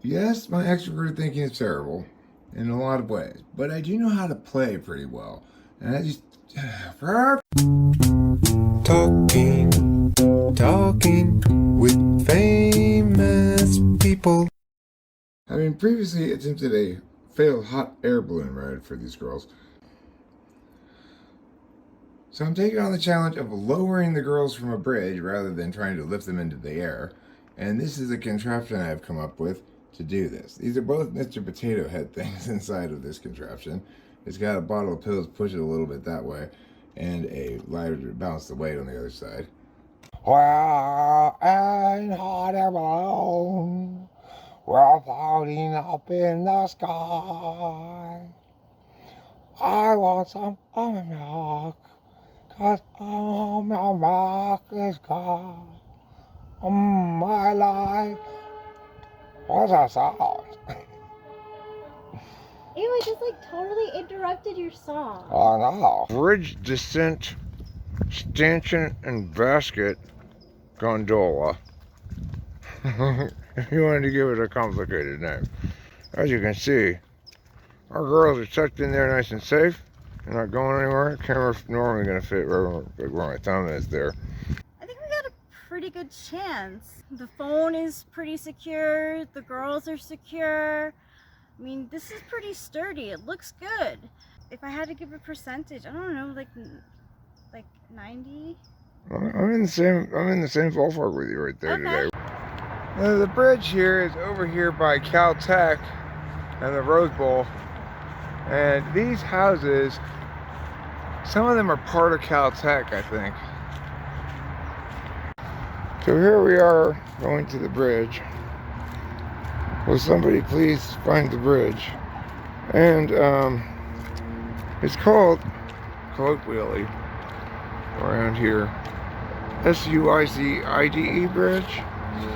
Yes, my extroverted thinking is terrible in a lot of ways, but I do know how to play pretty well. And I just. Talking, talking with famous people. Having previously attempted a failed hot air balloon ride for these girls, so I'm taking on the challenge of lowering the girls from a bridge rather than trying to lift them into the air. And this is a contraption I've come up with to do this. These are both Mr. Potato Head things inside of this contraption. It's got a bottle of pills, push it a little bit that way, and a lighter to balance the weight on the other side. Well, and hot air balloon, we're floating up in the sky. I want some almond milk. Cause all my rock is gone. My life was a song. Ew, I just totally interrupted your song. Oh no. Bridge descent, stanchion and basket gondola. If you wanted to give it a complicated name. As you can see, our girls are tucked in there nice and safe. They're not going anywhere. The camera's normally going to fit right where my thumb is there. I think we got a pretty good chance. The phone is pretty secure. The girls are secure. I mean, this is pretty sturdy. It looks good. If I had to give a percentage, I don't know, like 90? I'm in the same ballpark with you right there today. Now, the bridge here is over here by Caltech and the Rose Bowl. And these houses, some of them are part of Caltech, I think. So here we are going to the bridge. Will somebody please find the bridge? And it's called, colloquially, around here, Suicide Bridge.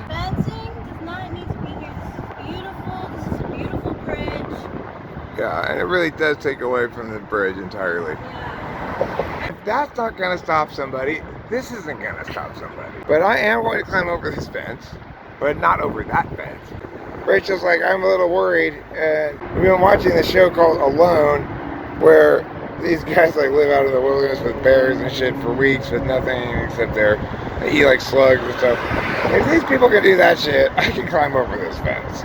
Fencing does not need to be here. This is beautiful. This is a beautiful bridge. Yeah, and it really does take away from the bridge entirely. Yeah. If that's not going to stop somebody, this isn't going to stop somebody. But I am going to climb over this fence, but not over that fence. Rachel's like, I'm a little worried. We've been watching this show called Alone, where these guys live out in the wilderness with bears and shit for weeks with nothing except they eat slugs and stuff. If these people can do that shit, I can climb over this fence.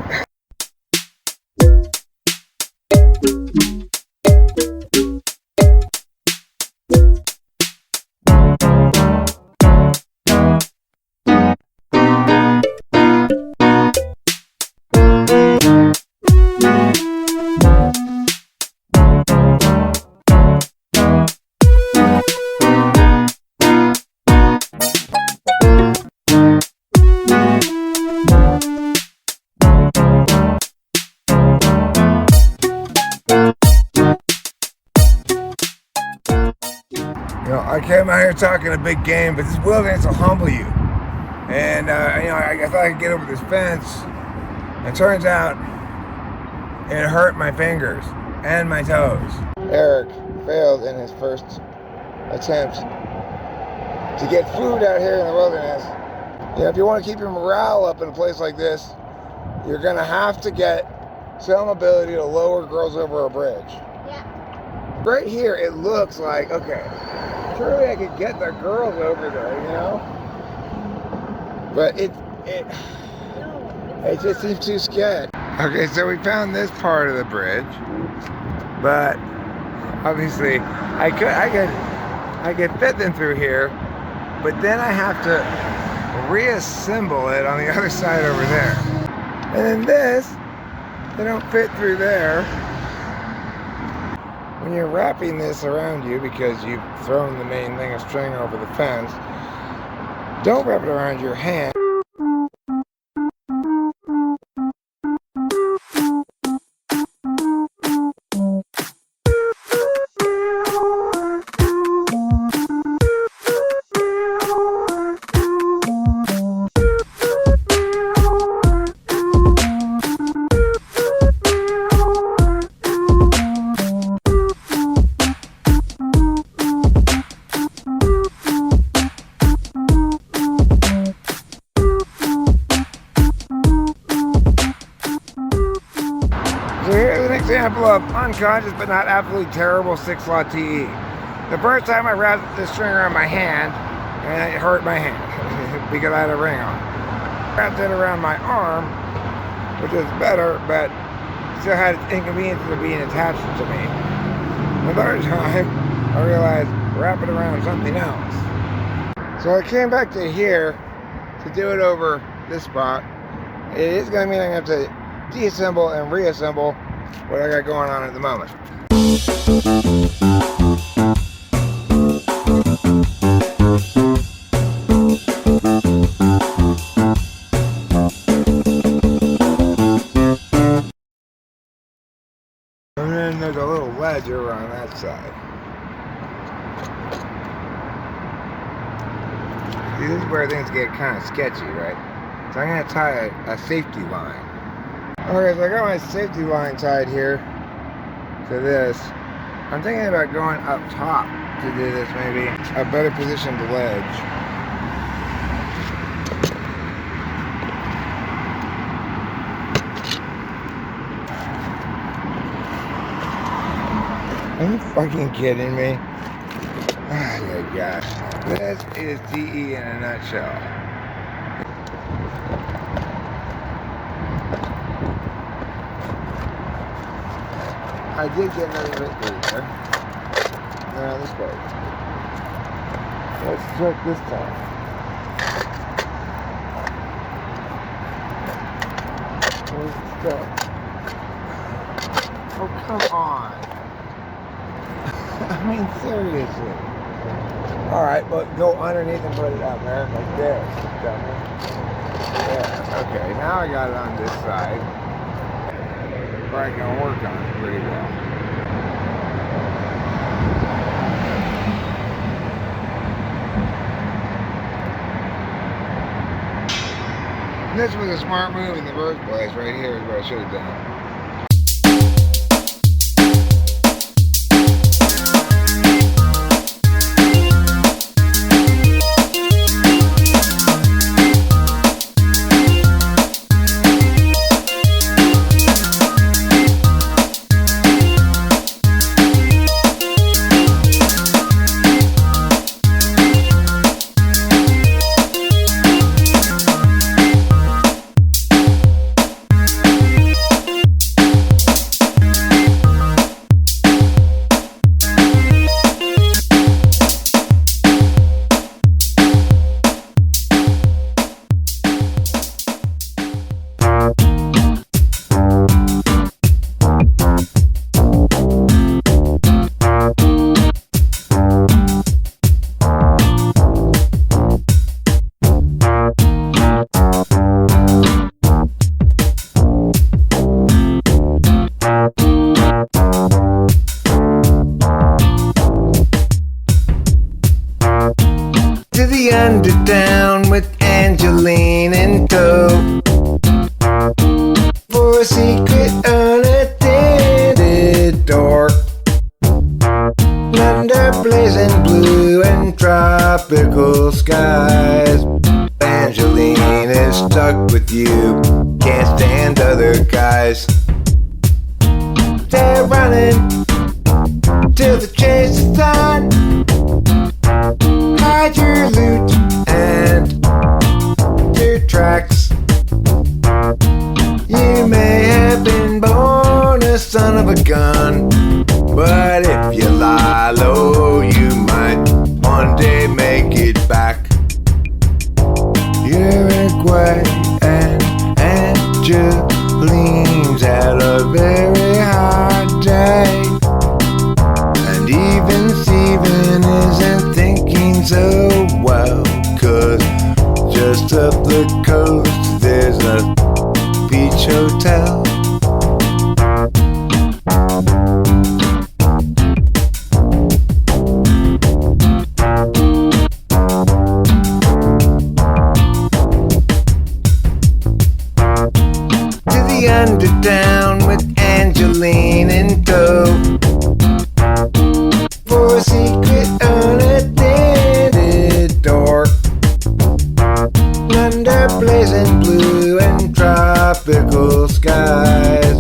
I came out here talking a big game, but this wilderness will humble you. And I thought I could get over this fence. It turns out it hurt my fingers and my toes. Eric failed in his first attempt to get food out here in the wilderness. If you want to keep your morale up in a place like this, you're gonna have to get some ability to lower girls over a bridge. Yeah. Right here, it looks like, okay, surely I could get the girls over there, But it just seems too sketchy. Okay, so we found this part of the bridge, but obviously I could fit them through here, but then I have to reassemble it on the other side over there. And then this, they don't fit through there. When you're wrapping this around you because you've thrown the main thing of string over the fence, don't wrap it around your hand. example of unconscious but not absolutely terrible 6-law TE. The first time I wrapped the string around my hand, and it hurt my hand because I had a ring on. Wrapped it around my arm, which is better, but still had its inconveniences of being attached to me. The third time, I realized wrap it around something else. So I came back to here to do it over this spot. It is going to mean I'm going to have to deassemble and reassemble what I got going on at the moment. And then there's a little ledge over on that side. See, this is where things get kind of sketchy, right? So I'm going to tie a safety line. Okay, so I got my safety line tied here to this. I'm thinking about going up top to do this, maybe. A better positioned ledge. Are you fucking kidding me? Oh my gosh. This is TE in a nutshell. I did get another bit later. Now this way. Let's check this time. Where's the stuff? Oh, come on. I mean, seriously. Alright, but go underneath and put it out there like this. Yeah, okay, now I got it on this side. Probably gonna work on it pretty well. This was a smart move in the first place. Right here is what I should have done. To the undertown with Angeline in tow, for a secret unattended door. Under blazing blue and tropical skies, Angeline is stuck with you, can't stand other guys. They're running till the chase is done. Hide your loot and your tracks. You may have been born a son of a gun, but if you lie low, you might one day make it back. Uruguay and Angeline's had a very hard day, and even Steven isn't thinking so well, 'cause just up the coast there's a beach hotel. To the undertown with Angeline in tow, for a secret unattended door. Under blazing blue and tropical skies,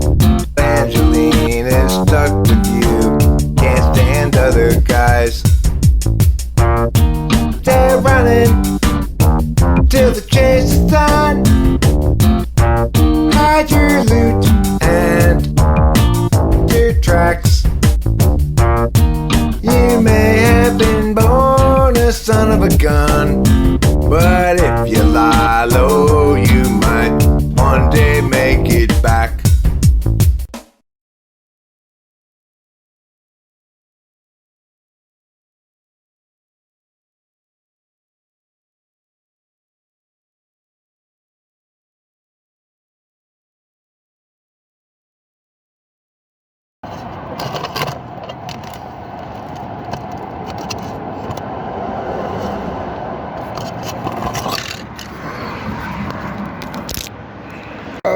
Angeline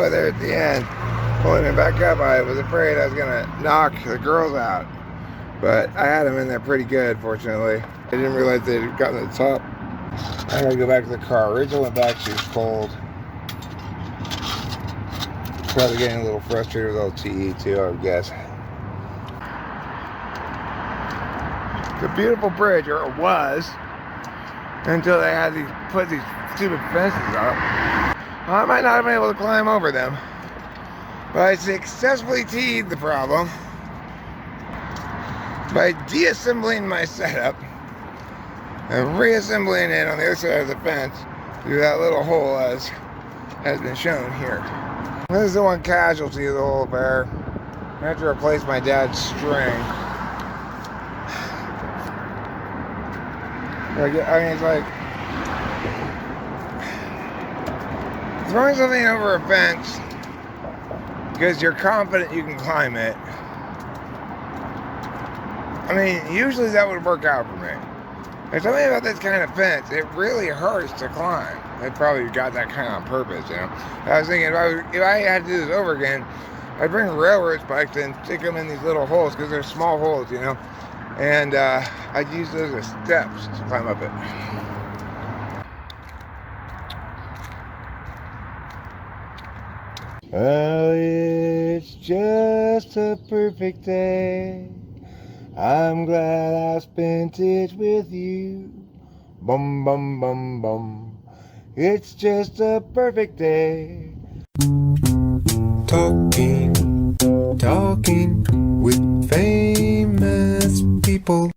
boy there at the end, pulling him back up. I was afraid I was gonna knock the girls out, but I had them in there pretty good, fortunately. I didn't realize they'd gotten to the top. I gotta go back to the car. Rachel went back, she was cold. Probably getting a little frustrated with all TE too, I would guess. It's a beautiful bridge, or it was, until they had put these stupid fences up. Well, I might not have been able to climb over them, but I successfully TE'd the problem by deassembling my setup and reassembling it on the other side of the fence through that little hole as has been shown here. This is the one casualty of the whole affair. I have to replace my dad's string. I mean, it's like throwing something over a fence because you're confident you can climb it. I mean, usually that would work out for me. There's something about this kind of fence, it really hurts to climb. They probably got that kind of on purpose, you know. I was thinking if I had to do this over again, I'd bring railroad spikes and stick them in these little holes because they're small holes, you know. And I'd use those as steps to climb up it. Well, it's just a perfect day. I'm glad I spent it with you. Bum, bum, bum, bum. It's just a perfect day. Talking with famous people.